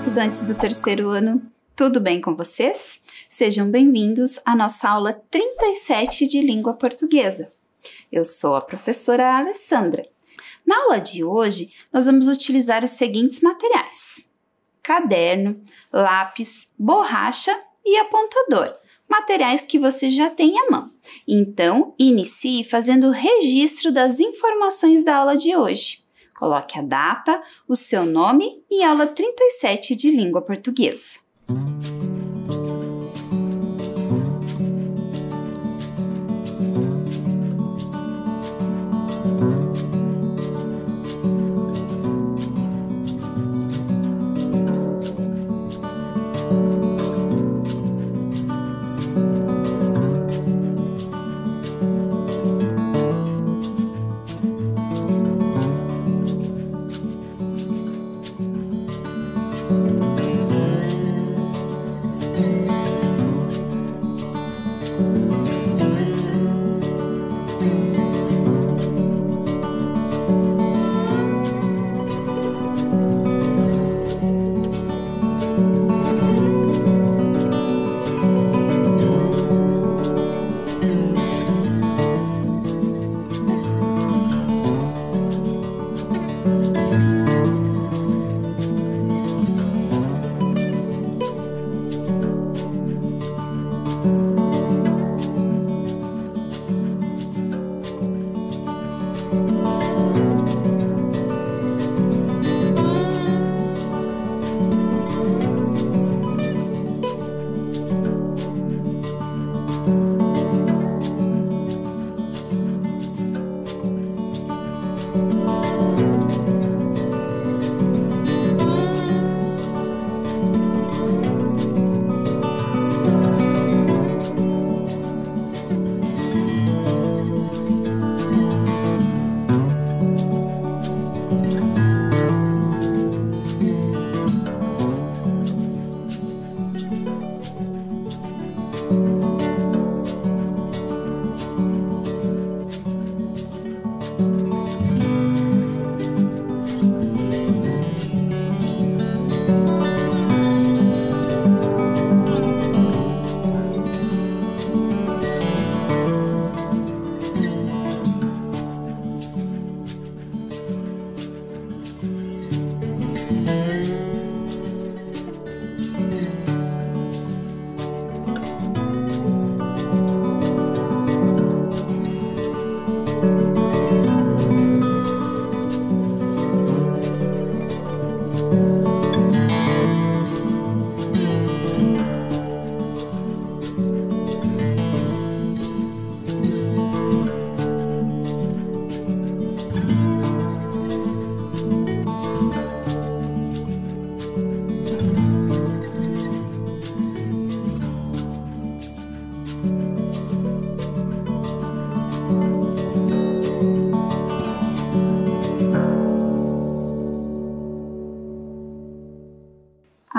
estudantes do terceiro ano, tudo bem com vocês? Sejam bem-vindos à nossa aula 37 de língua portuguesa. Eu sou a professora Alessandra. Na aula de hoje, nós vamos utilizar os seguintes materiais: caderno, lápis, borracha e apontador, materiais que você já tem à mão. Então, inicie fazendo o registro das informações da aula de hoje. Coloque a data, o seu nome e aula 37 de língua portuguesa.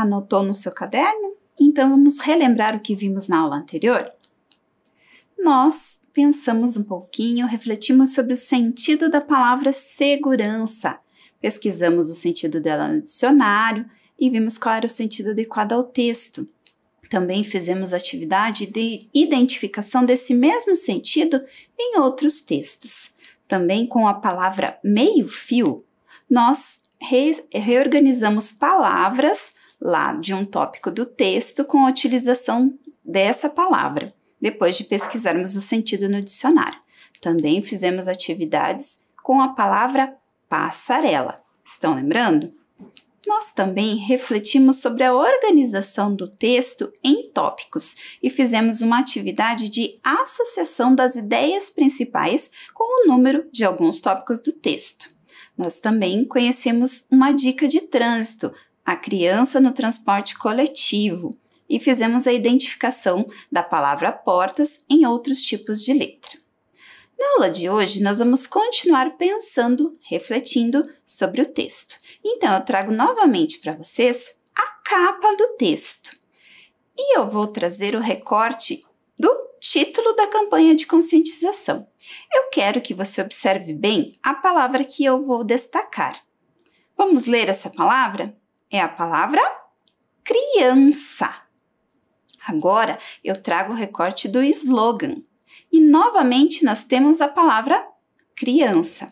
Anotou no seu caderno? Então vamos relembrar o que vimos na aula anterior? Nós pensamos um pouquinho, refletimos sobre o sentido da palavra segurança. Pesquisamos o sentido dela no dicionário e vimos qual era o sentido adequado ao texto. Também fizemos atividade de identificação desse mesmo sentido em outros textos. Também com a palavra meio-fio, nós reorganizamos palavras lá de um tópico do texto com a utilização dessa palavra, depois de pesquisarmos o sentido no dicionário. Também fizemos atividades com a palavra passarela. Estão lembrando? Nós também refletimos sobre a organização do texto em tópicos e fizemos uma atividade de associação das ideias principais com o número de alguns tópicos do texto. Nós também conhecemos uma dica de trânsito, a criança no transporte coletivo, e fizemos a identificação da palavra portas em outros tipos de letra. Na aula de hoje, nós vamos continuar pensando, refletindo sobre o texto. Então, eu trago novamente para vocês a capa do texto. E eu vou trazer o recorte do título da campanha de conscientização. Eu quero que você observe bem a palavra que eu vou destacar. Vamos ler essa palavra? É a palavra criança. Agora, eu trago o recorte do slogan. E, novamente, nós temos a palavra criança.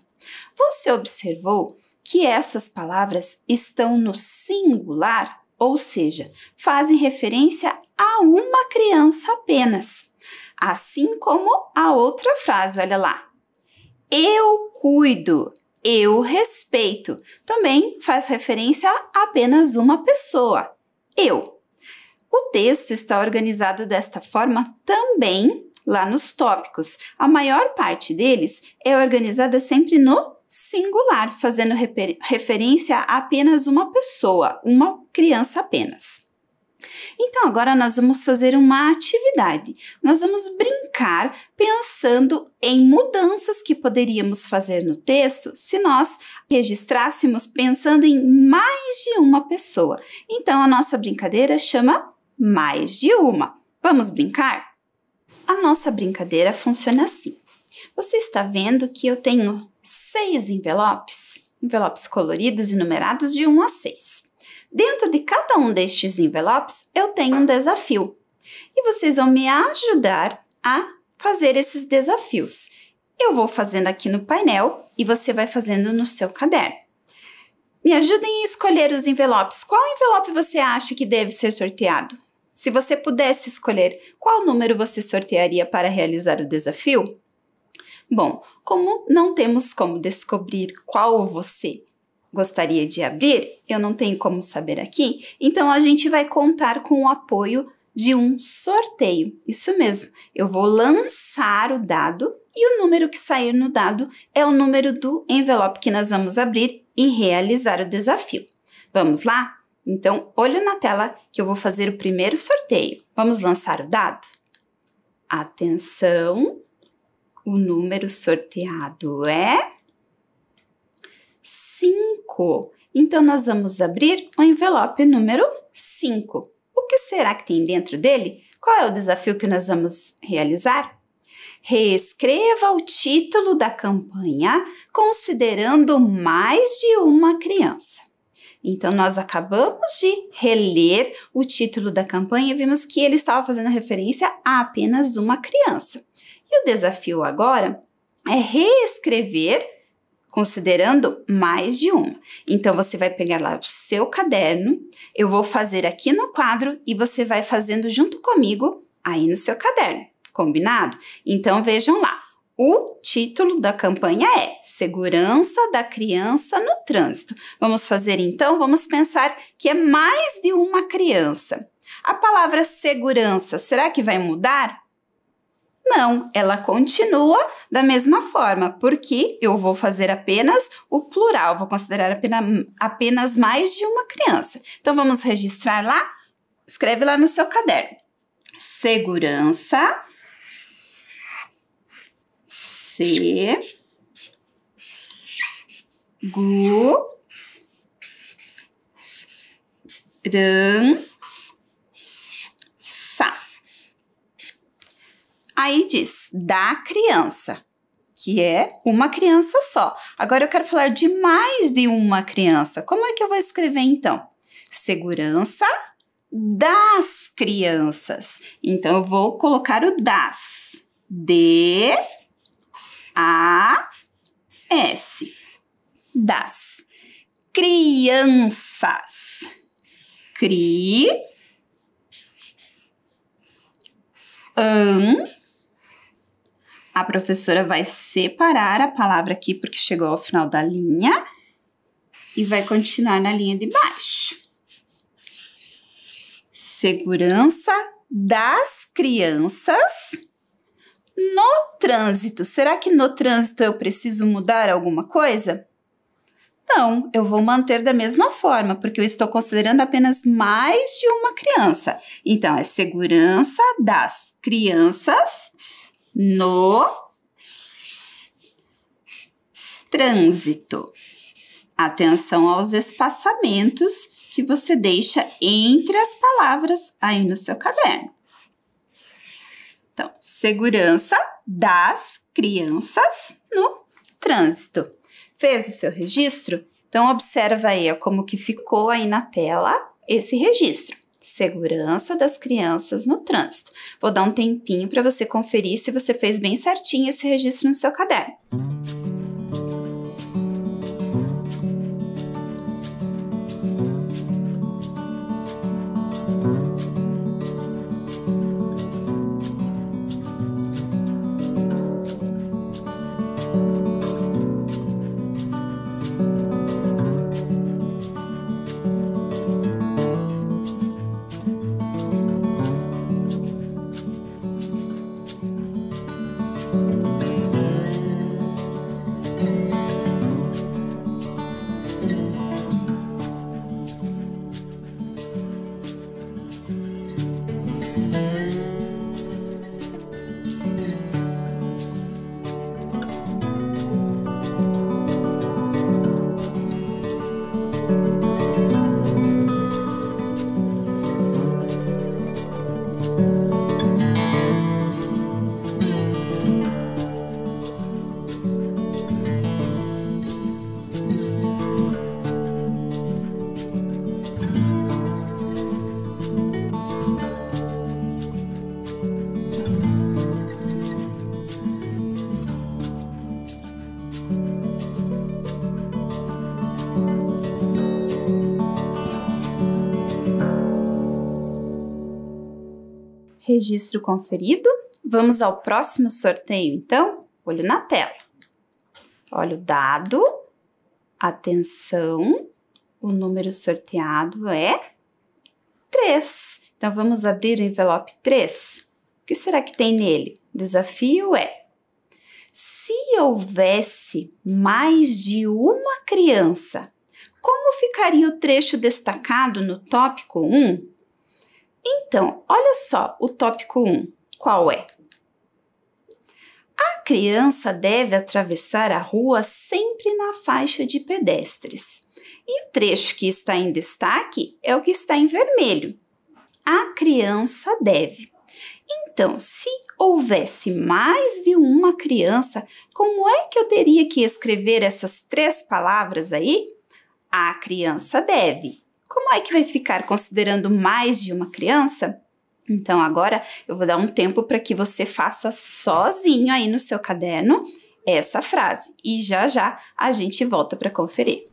Você observou que essas palavras estão no singular, ou seja, fazem referência a uma criança apenas. Assim como a outra frase, olha lá. Eu cuido, eu respeito. Também faz referência a apenas uma pessoa, eu. O texto está organizado desta forma também lá nos tópicos. A maior parte deles é organizada sempre no singular, fazendo referência a apenas uma pessoa, uma criança apenas. Então, agora nós vamos fazer uma atividade. Nós vamos brincar pensando em mudanças que poderíamos fazer no texto se nós registrássemos pensando em mais de uma pessoa. Então, a nossa brincadeira chama mais de uma. Vamos brincar? A nossa brincadeira funciona assim. Você está vendo que eu tenho 6 envelopes coloridos e numerados de 1 a 6. Dentro de cada um destes envelopes, eu tenho um desafio. E vocês vão me ajudar a fazer esses desafios. Eu vou fazendo aqui no painel e você vai fazendo no seu caderno. Me ajudem a escolher os envelopes. Qual envelope você acha que deve ser sorteado? Se você pudesse escolher, qual número você sortearia para realizar o desafio? Bom, como não temos como descobrir qual você gostaria de abrir, eu não tenho como saber aqui, então a gente vai contar com o apoio de um sorteio. Isso mesmo, eu vou lançar o dado e o número que sair no dado é o número do envelope que nós vamos abrir e realizar o desafio. Vamos lá? Então, olho na tela que eu vou fazer o primeiro sorteio. Vamos lançar o dado? Atenção! O número sorteado é 5. Então, nós vamos abrir o envelope número 5. O que será que tem dentro dele? Qual é o desafio que nós vamos realizar? Reescreva o título da campanha considerando mais de uma criança. Então, nós acabamos de reler o título da campanha e vimos que ele estava fazendo referência a apenas uma criança. E o desafio agora é reescrever considerando mais de uma. Então, você vai pegar lá o seu caderno, eu vou fazer aqui no quadro e você vai fazendo junto comigo aí no seu caderno, combinado? Então, vejam lá. O título da campanha é Segurança da Criança no Trânsito. Vamos fazer então, vamos pensar que é mais de uma criança. A palavra segurança, será que vai mudar? Não, ela continua da mesma forma, porque eu vou fazer apenas o plural, vou considerar apenas mais de uma criança. Então, vamos registrar lá, escreve lá no seu caderno. Segurança. Segurança. Aí diz, da criança, que é uma criança só. Agora eu quero falar de mais de uma criança. Como é que eu vou escrever então? Segurança das crianças. Então, eu vou colocar o das. D-A-S. Das crianças. A professora vai separar a palavra aqui porque chegou ao final da linha e vai continuar na linha de baixo. Segurança das crianças no trânsito. Será que no trânsito eu preciso mudar alguma coisa? Não, eu vou manter da mesma forma, porque eu estou considerando apenas mais de uma criança. Então, é segurança das crianças no trânsito. Atenção aos espaçamentos que você deixa entre as palavras aí no seu caderno. Então, segurança das crianças no trânsito. Fez o seu registro? Então, observa aí como que ficou aí na tela esse registro. Segurança das crianças no trânsito. Vou dar um tempinho para você conferir se você fez bem certinho esse registro no seu caderno. Registro conferido. Vamos ao próximo sorteio, então? Olho na tela. Olha o dado. Atenção. O número sorteado é 3. Então, vamos abrir o envelope 3. O que será que tem nele? O desafio é: se houvesse mais de uma criança, como ficaria o trecho destacado no tópico 1? Então, olha só o tópico 1. Qual é? A criança deve atravessar a rua sempre na faixa de pedestres. E o trecho que está em destaque é o que está em vermelho. A criança deve. Então, se houvesse mais de uma criança, como é que eu teria que escrever essas 3 palavras aí? A criança deve. Como é que vai ficar considerando mais de uma criança? Então, agora eu vou dar um tempo para que você faça sozinho aí no seu caderno essa frase. E já já a gente volta para conferir.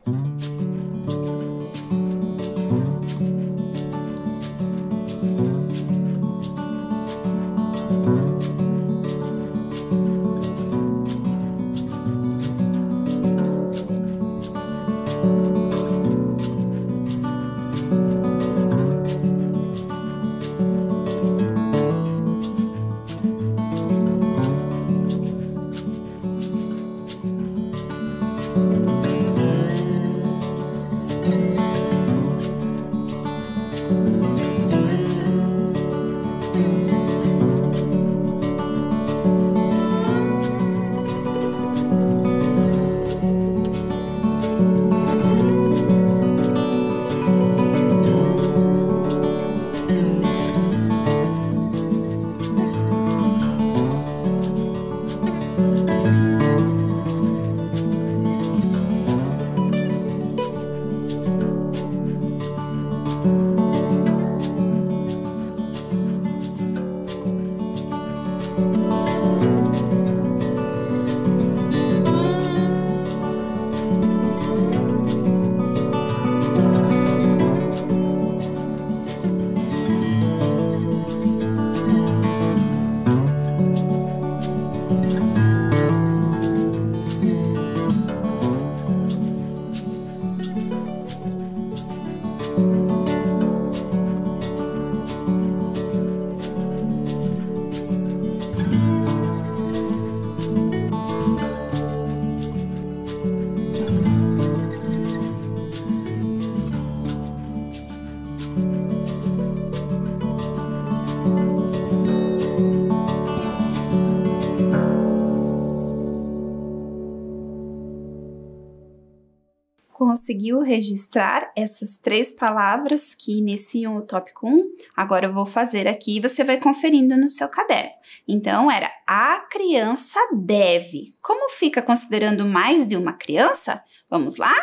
Conseguiu registrar essas 3 palavras que iniciam o tópico 1? Agora eu vou fazer aqui e você vai conferindo no seu caderno. Então, era a criança deve. Como fica considerando mais de uma criança? Vamos lá?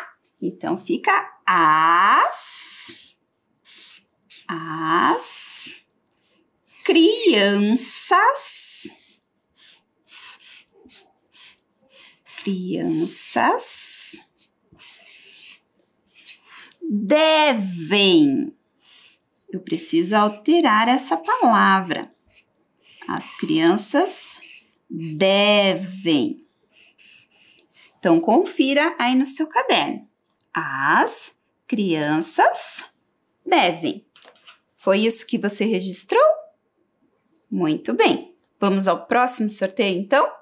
Então, fica as As crianças devem. Eu preciso alterar essa palavra. As crianças devem. Então, confira aí no seu caderno. As crianças devem. Foi isso que você registrou? Muito bem. Vamos ao próximo sorteio, então?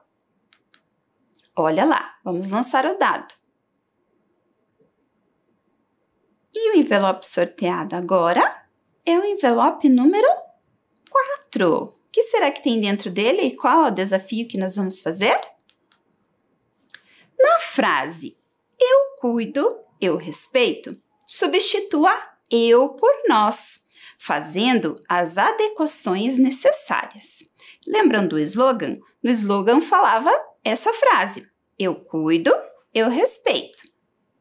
Olha lá, vamos lançar o dado. E o envelope sorteado agora é o envelope número 4. O que será que tem dentro dele e qual é o desafio que nós vamos fazer? Na frase eu cuido, eu respeito, substitua eu por nós, fazendo as adequações necessárias. Lembrando do slogan? No slogan falava essa frase: eu cuido, eu respeito.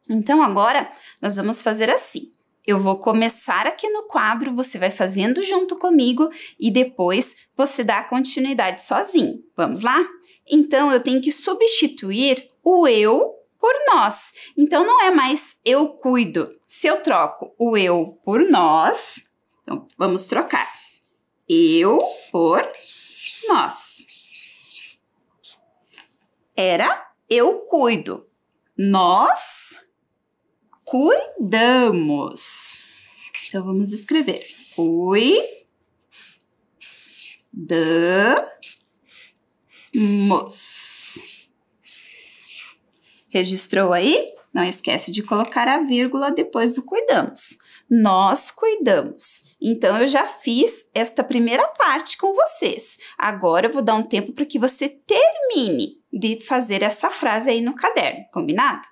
Então, agora, nós vamos fazer assim. Eu vou começar aqui no quadro, você vai fazendo junto comigo e depois você dá continuidade sozinho. Vamos lá? Então, eu tenho que substituir o eu por nós. Então, não é mais eu cuido. Se eu troco o eu por nós, então, vamos trocar. Eu por nós. Era eu cuido. Nós cuidamos. Então, vamos escrever. Cuidamos. Registrou aí? Não esquece de colocar a vírgula depois do cuidamos. Nós cuidamos. Então, eu já fiz esta primeira parte com vocês. Agora, eu vou dar um tempo para que você termine de fazer essa frase aí no caderno. Combinado?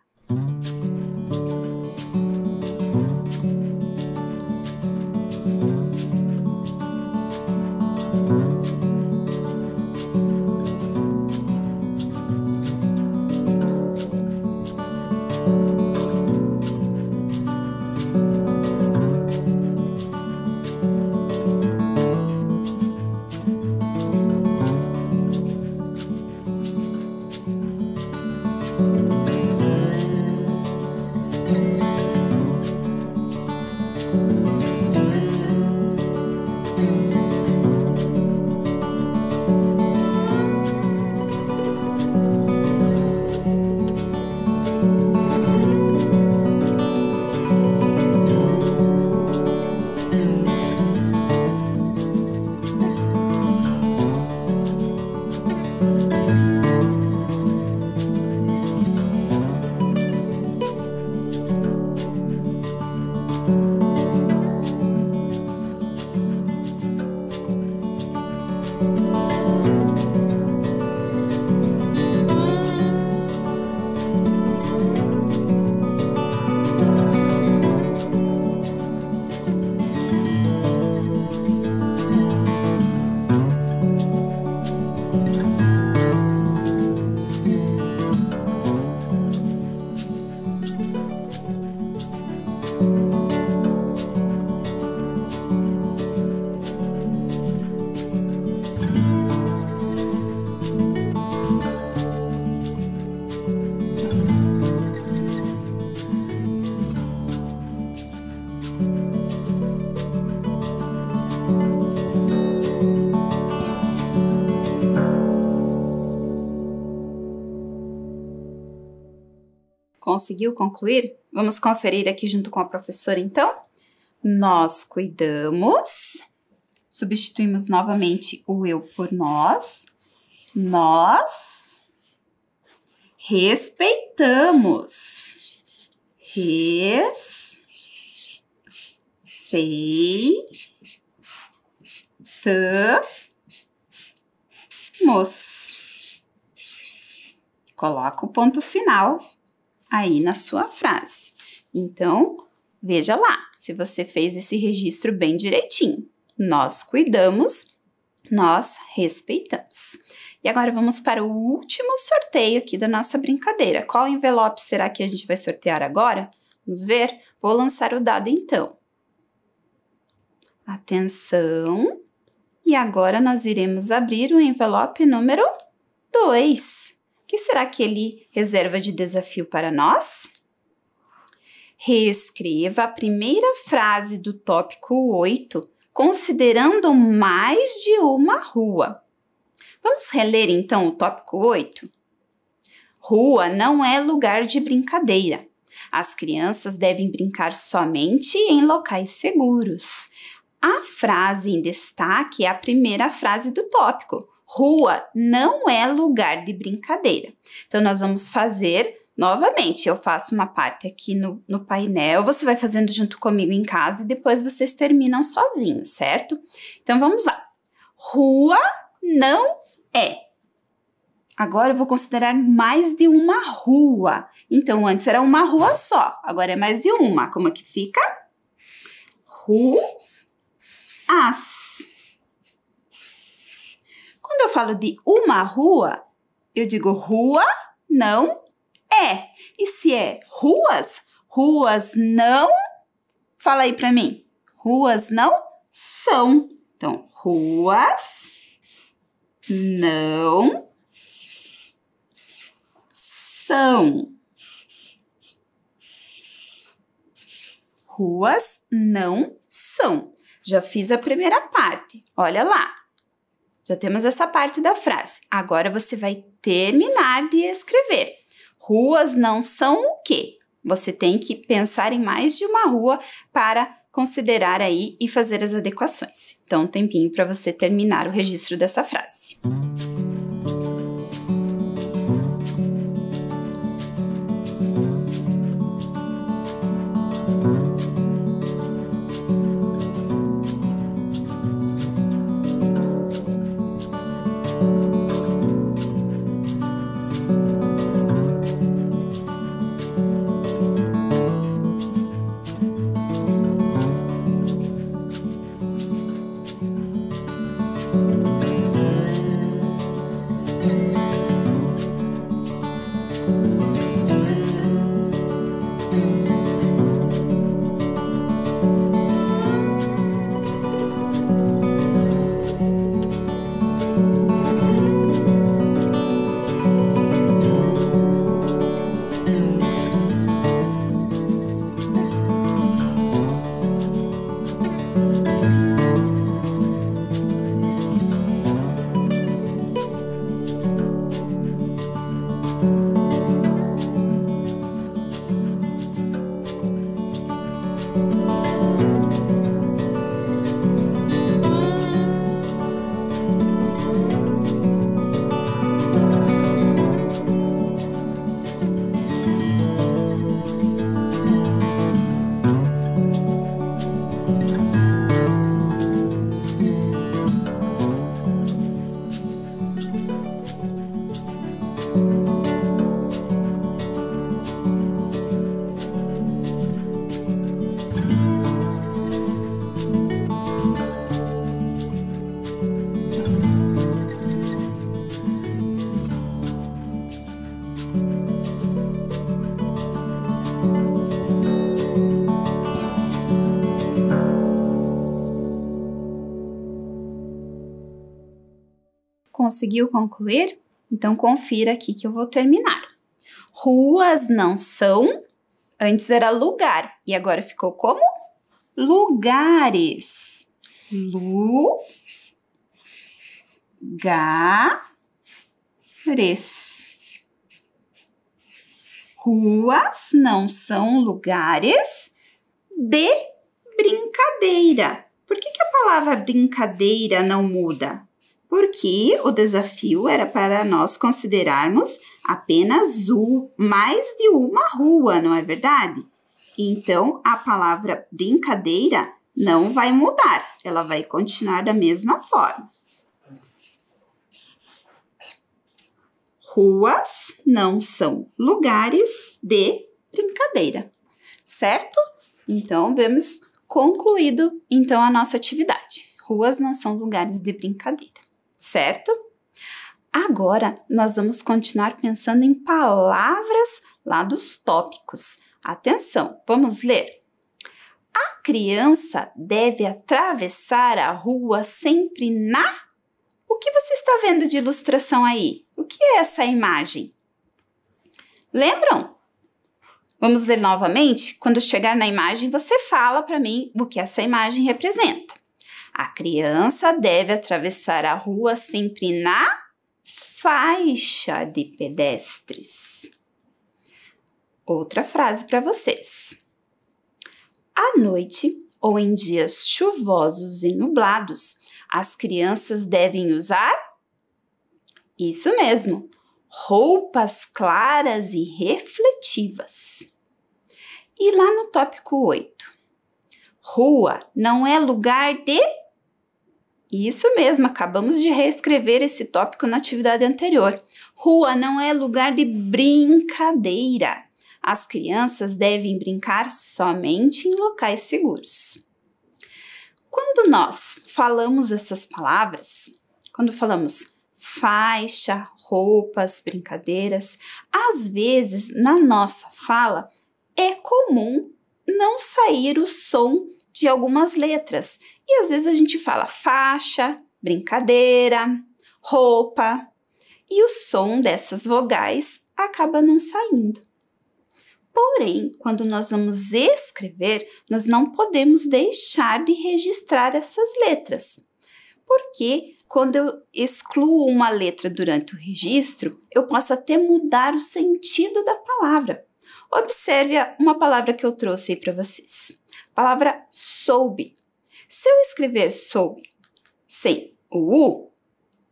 Conseguiu concluir? Vamos conferir aqui junto com a professora, então? Nós cuidamos. Substituímos novamente o eu por nós. Nós respeitamos. Respeitamos. Coloca o ponto final aí na sua frase. Então, veja lá, se você fez esse registro bem direitinho. Nós cuidamos, nós respeitamos. E agora vamos para o último sorteio aqui da nossa brincadeira. Qual envelope será que a gente vai sortear agora? Vamos ver? Vou lançar o dado então. Atenção! E agora nós iremos abrir o envelope número 2. O que será que ele reserva de desafio para nós? Reescreva a primeira frase do tópico 8, considerando mais de uma rua. Vamos reler então o tópico 8? Rua não é lugar de brincadeira. As crianças devem brincar somente em locais seguros. A frase em destaque é a primeira frase do tópico. Rua não é lugar de brincadeira. Então, nós vamos fazer novamente. Eu faço uma parte aqui no painel, você vai fazendo junto comigo em casa e depois vocês terminam sozinhos, certo? Então, vamos lá. Rua não é. Agora eu vou considerar mais de uma rua. Então, antes era uma rua só, agora é mais de uma. Como é que fica? Ruas. Quando eu falo de uma rua, eu digo rua não é. E se é ruas, ruas não... Fala aí pra mim. Ruas não são. Então, ruas não são. Ruas não são. Já fiz a primeira parte. Olha lá. Já temos essa parte da frase. Agora você vai terminar de escrever. Ruas não são o quê? Você tem que pensar em mais de uma rua para considerar aí e fazer as adequações. Então, um tempinho para você terminar o registro dessa frase. Conseguiu concluir? Então, confira aqui que eu vou terminar. Ruas não são... Antes era lugar. E agora ficou como? Lugares. Lugares. Ruas não são lugares de brincadeira. Por que a palavra brincadeira não muda? Porque o desafio era para nós considerarmos apenas mais de uma rua, não é verdade? Então, a palavra brincadeira não vai mudar, ela vai continuar da mesma forma. Ruas não são lugares de brincadeira, certo? Então, vemos concluído, então, a nossa atividade. Ruas não são lugares de brincadeira. Certo? Agora, nós vamos continuar pensando em palavras lá dos tópicos. Atenção, vamos ler. A criança deve atravessar a rua sempre na... O que você está vendo de ilustração aí? O que é essa imagem? Lembram? Vamos ler novamente? Quando chegar na imagem, você fala para mim o que essa imagem representa. A criança deve atravessar a rua sempre na faixa de pedestres. Outra frase para vocês. À noite ou em dias chuvosos e nublados, as crianças devem usar, isso mesmo, roupas claras e refletivas. E lá no tópico 8, rua não é lugar de... Isso mesmo, acabamos de reescrever esse tópico na atividade anterior. Rua não é lugar de brincadeira. As crianças devem brincar somente em locais seguros. Quando nós falamos essas palavras, quando falamos faixa, roupas, brincadeiras, às vezes na nossa fala é comum não sair o som de algumas letras. E às vezes a gente fala faixa, brincadeira, roupa, e o som dessas vogais acaba não saindo. Porém, quando nós vamos escrever, nós não podemos deixar de registrar essas letras. Porque quando eu excluo uma letra durante o registro, eu posso até mudar o sentido da palavra. Observe uma palavra que eu trouxe aí para vocês. A palavra soube. Se eu escrever soube sem o U,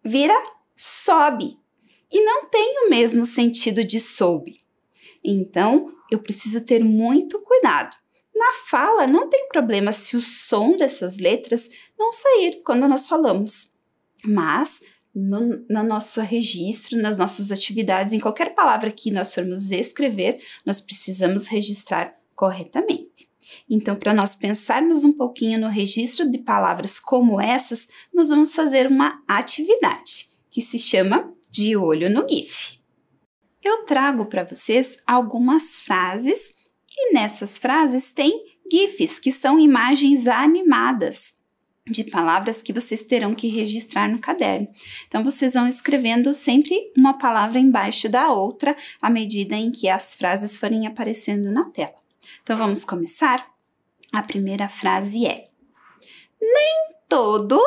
vira sobe. E não tem o mesmo sentido de soube. Então, eu preciso ter muito cuidado. Na fala, não tem problema se o som dessas letras não sair quando nós falamos. Mas, no nosso registro, nas nossas atividades, em qualquer palavra que nós formos escrever, nós precisamos registrar corretamente. Então, para nós pensarmos um pouquinho no registro de palavras como essas, nós vamos fazer uma atividade que se chama De Olho no GIF. Eu trago para vocês algumas frases e nessas frases tem GIFs, que são imagens animadas de palavras que vocês terão que registrar no caderno. Então, vocês vão escrevendo sempre uma palavra embaixo da outra à medida em que as frases forem aparecendo na tela. Então, vamos começar? A primeira frase é: nem todo...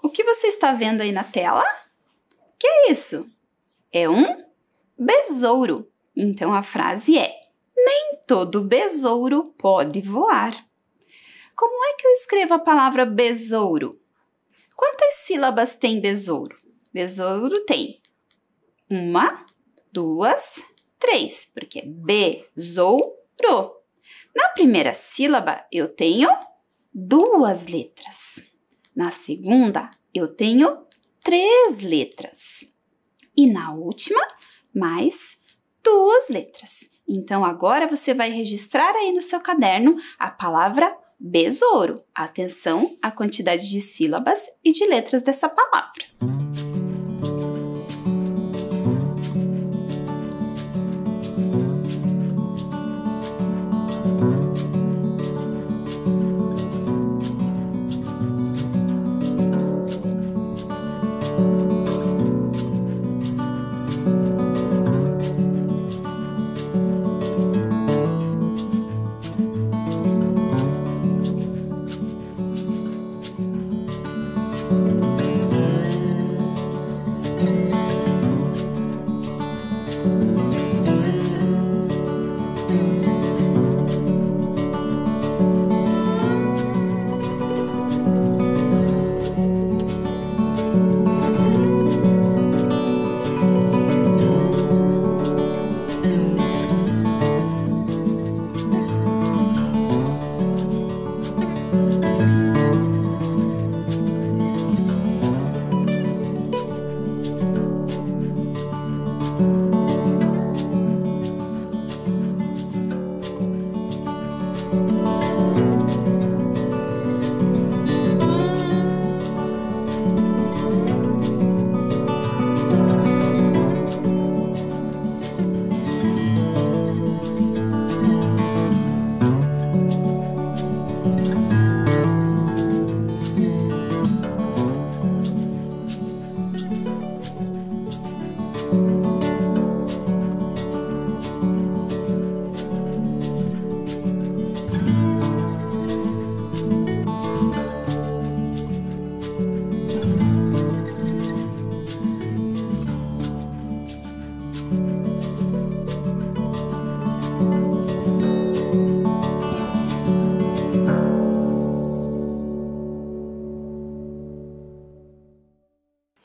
O que você está vendo aí na tela? O que é isso? É um besouro. Então, a frase é: nem todo besouro pode voar. Como é que eu escrevo a palavra besouro? Quantas sílabas tem besouro? Besouro tem 1, 2, 3, porque é besouro. Na primeira sílaba, eu tenho 2 letras. Na segunda, eu tenho 3 letras. E na última, mais 2 letras. Então, agora você vai registrar aí no seu caderno a palavra besouro. Atenção à quantidade de sílabas e de letras dessa palavra.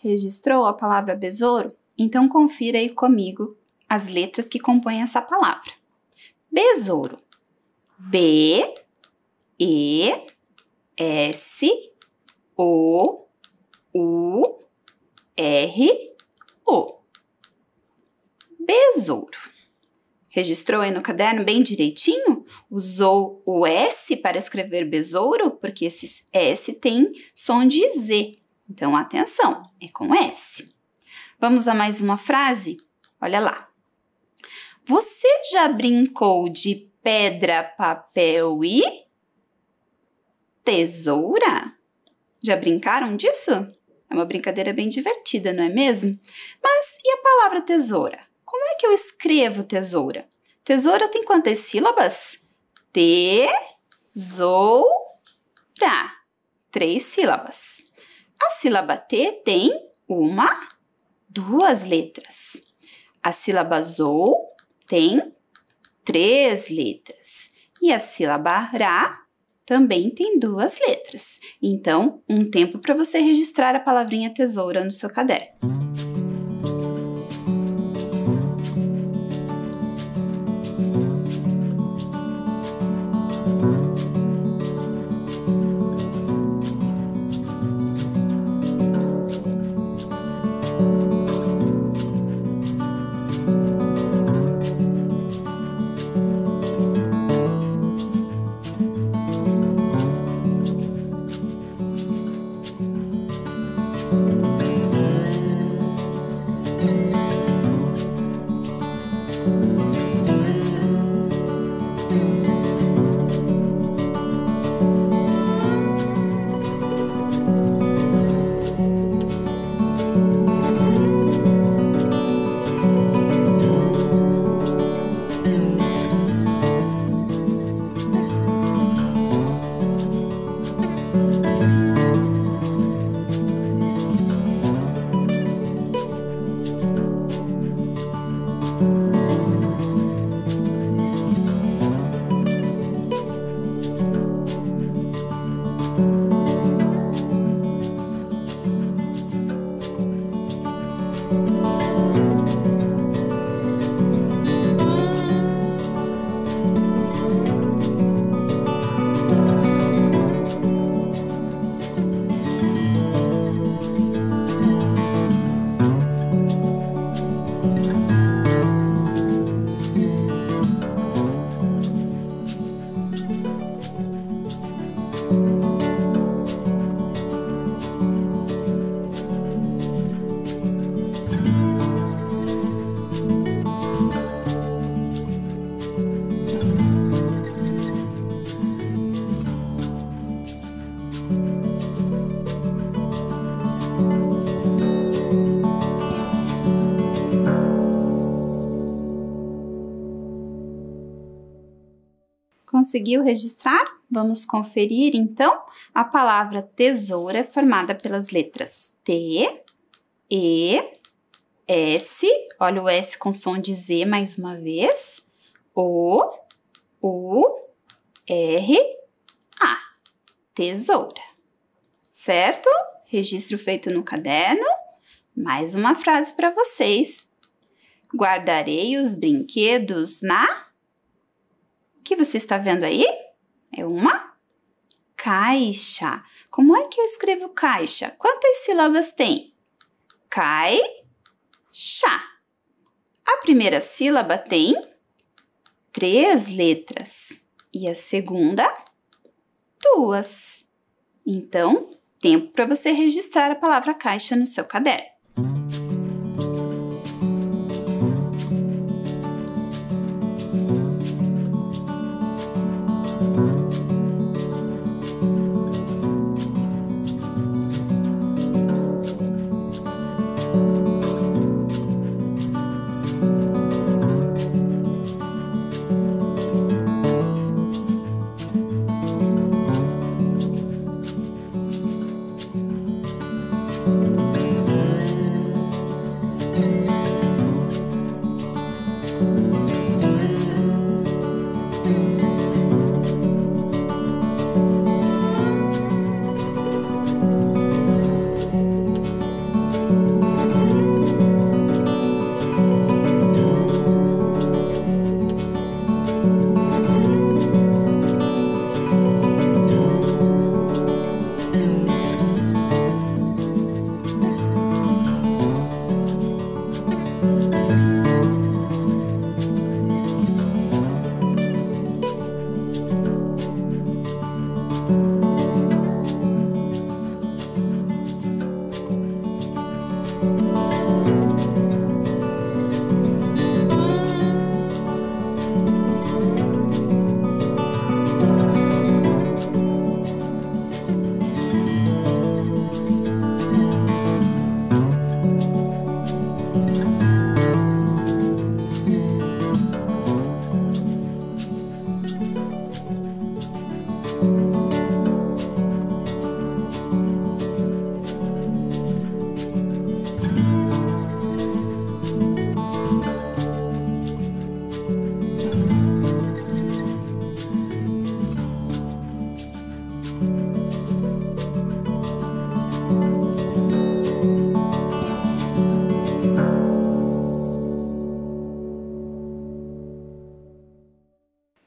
Registrou a palavra besouro? Então, confira aí comigo as letras que compõem essa palavra. Besouro. B, E, S, O, U, R, O. Besouro. Registrou aí no caderno bem direitinho? Usou o S para escrever besouro? Porque esse S tem som de Z. Então, atenção, é com S. Vamos a mais uma frase? Olha lá. Você já brincou de pedra, papel e tesoura? Já brincaram disso? É uma brincadeira bem divertida, não é mesmo? Mas e a palavra tesoura? Como é que eu escrevo tesoura? Tesoura tem quantas sílabas? Tesoura. 3 sílabas. A sílaba T tem 1, 2 letras. A sílaba zou tem 3 letras. E a sílaba ra também tem 2 letras. Então, um tempo para você registrar a palavrinha tesoura no seu caderno. Conseguiu registrar? Vamos conferir, então. A palavra tesoura é formada pelas letras T, E, S, olha o S com som de Z mais uma vez, O, U, R, A, tesoura. Certo? Registro feito no caderno. Mais uma frase para vocês. Guardarei os brinquedos na... O que você está vendo aí? É uma caixa. Como é que eu escrevo caixa? Quantas sílabas tem? Caixa. A primeira sílaba tem 3 letras e a segunda 2. Então, tempo para você registrar a palavra caixa no seu caderno.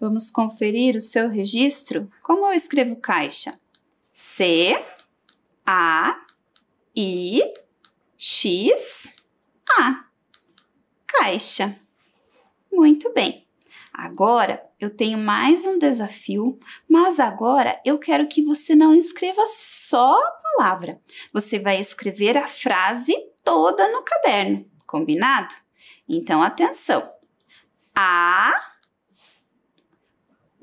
Vamos conferir o seu registro? Como eu escrevo caixa? C-A-I-X-A. Caixa. Muito bem. Agora, eu tenho mais um desafio, mas agora eu quero que você não escreva só a palavra. Você vai escrever a frase toda no caderno, combinado? Então, atenção. A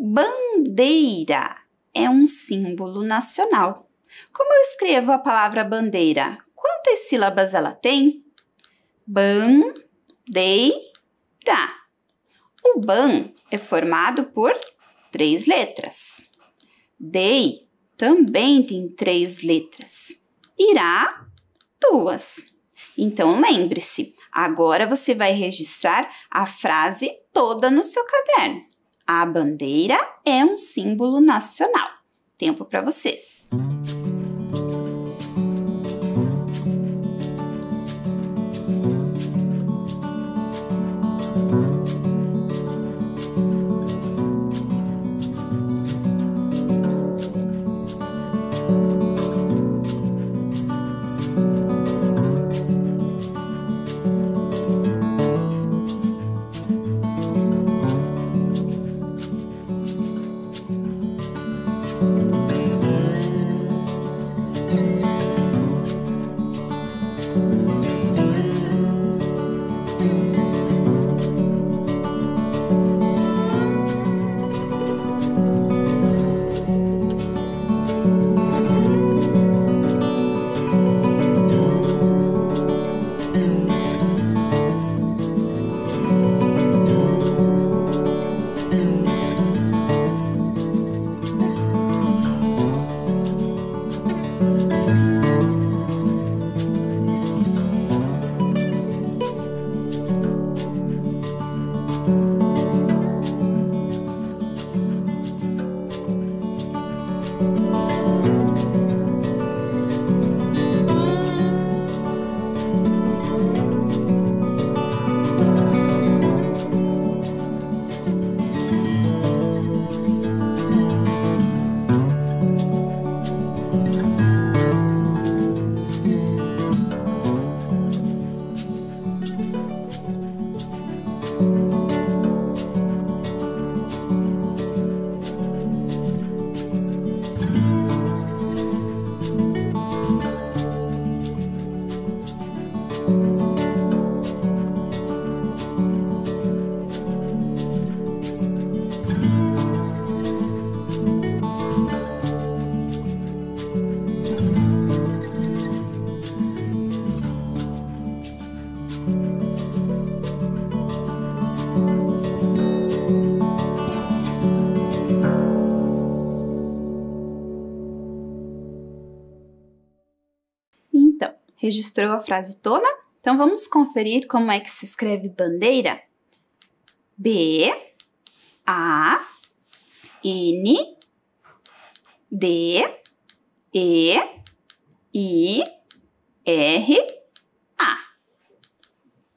bandeira é um símbolo nacional. Como eu escrevo a palavra bandeira? Quantas sílabas ela tem? Bandeira. O ban é formado por 3 letras. Dei também tem 3 letras. Irá, 2. Então, lembre-se, agora você vai registrar a frase toda no seu caderno. A bandeira é um símbolo nacional. Tempo para vocês. Então, registrou a frase toda? Então, vamos conferir como é que se escreve bandeira? B-A-N-D-E-I-R-A.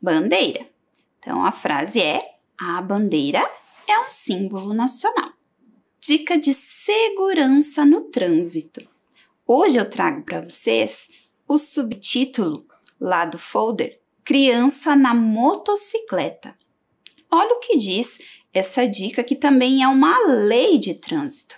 Bandeira. Então, a frase é: a bandeira é um símbolo nacional. Dica de segurança no trânsito. Hoje eu trago para vocês o subtítulo lá do folder Criança na Motocicleta. Olha o que diz essa dica, que também é uma lei de trânsito.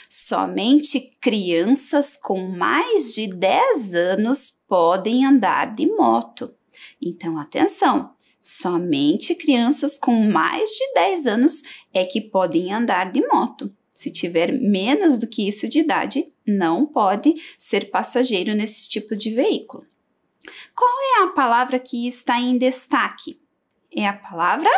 Somente crianças com mais de 10 anos podem andar de moto. Então, atenção! Somente crianças com mais de 10 anos é que podem andar de moto. Se tiver menos do que isso de idade, não pode ser passageiro nesse tipo de veículo. Qual é a palavra que está em destaque? É a palavra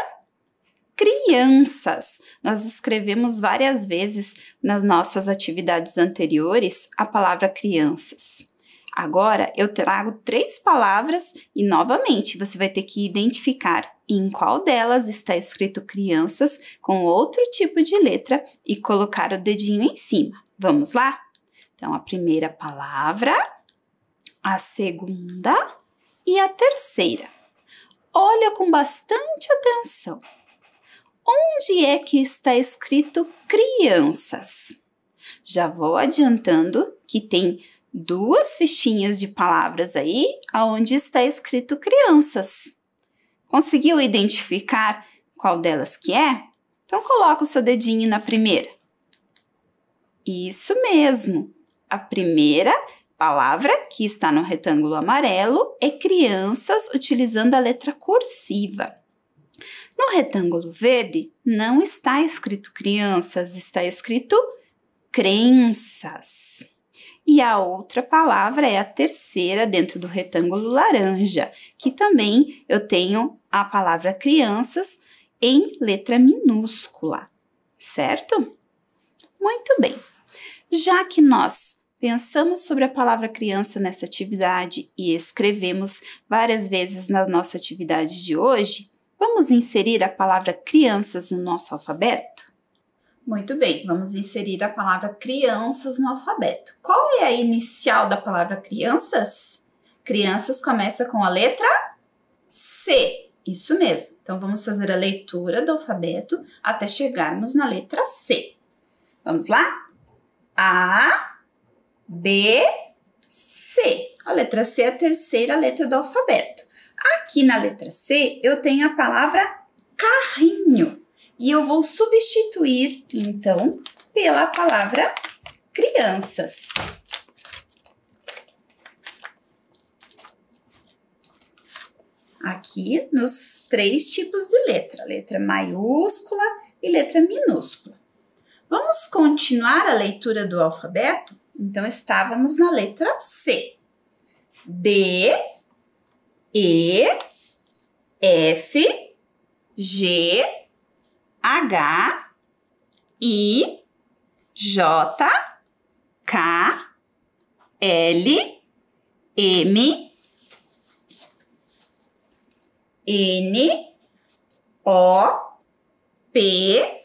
crianças. Nós escrevemos várias vezes nas nossas atividades anteriores a palavra crianças. Agora, eu trago 3 palavras e, novamente, você vai ter que identificar em qual delas está escrito crianças com outro tipo de letra e colocar o dedinho em cima. Vamos lá? Então, a primeira palavra, a segunda e a terceira. Olha com bastante atenção. onde é que está escrito crianças? Já vou adiantando que tem 2 fichinhas de palavras aí, onde está escrito crianças. Conseguiu identificar qual delas que é? Então, coloca o seu dedinho na primeira. Isso mesmo. A primeira palavra que está no retângulo amarelo é crianças, utilizando a letra cursiva. No retângulo verde, não está escrito crianças, está escrito crenças. E a outra palavra é a terceira dentro do retângulo laranja, que também eu tenho a palavra crianças em letra minúscula, certo? Muito bem. Já que nós pensamos sobre a palavra criança nessa atividade e escrevemos várias vezes na nossa atividade de hoje, vamos inserir a palavra crianças no nosso alfabeto? Muito bem, vamos inserir a palavra crianças no alfabeto. Qual é a inicial da palavra crianças? Crianças começa com a letra C. Isso mesmo. Então, vamos fazer a leitura do alfabeto até chegarmos na letra C. Vamos lá? A, B, C. A letra C é a terceira letra do alfabeto. Aqui na letra C, eu tenho a palavra carrinho. E eu vou substituir, então, pela palavra crianças. Aqui nos 3 tipos de letra maiúscula e letra minúscula. Vamos continuar a leitura do alfabeto? Então, estávamos na letra C. D, E, F, G, H, I, J, K, L, M, N, O, P,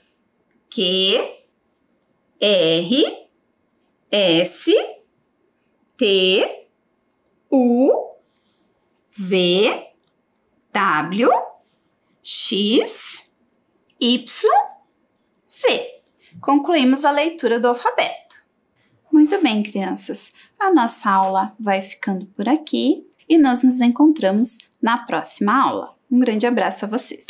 Q, R, S, T, U, V, W, X, Y, Z. Concluímos a leitura do alfabeto. Muito bem, crianças. A nossa aula vai ficando por aqui e nós nos encontramos na próxima aula. Um grande abraço a vocês.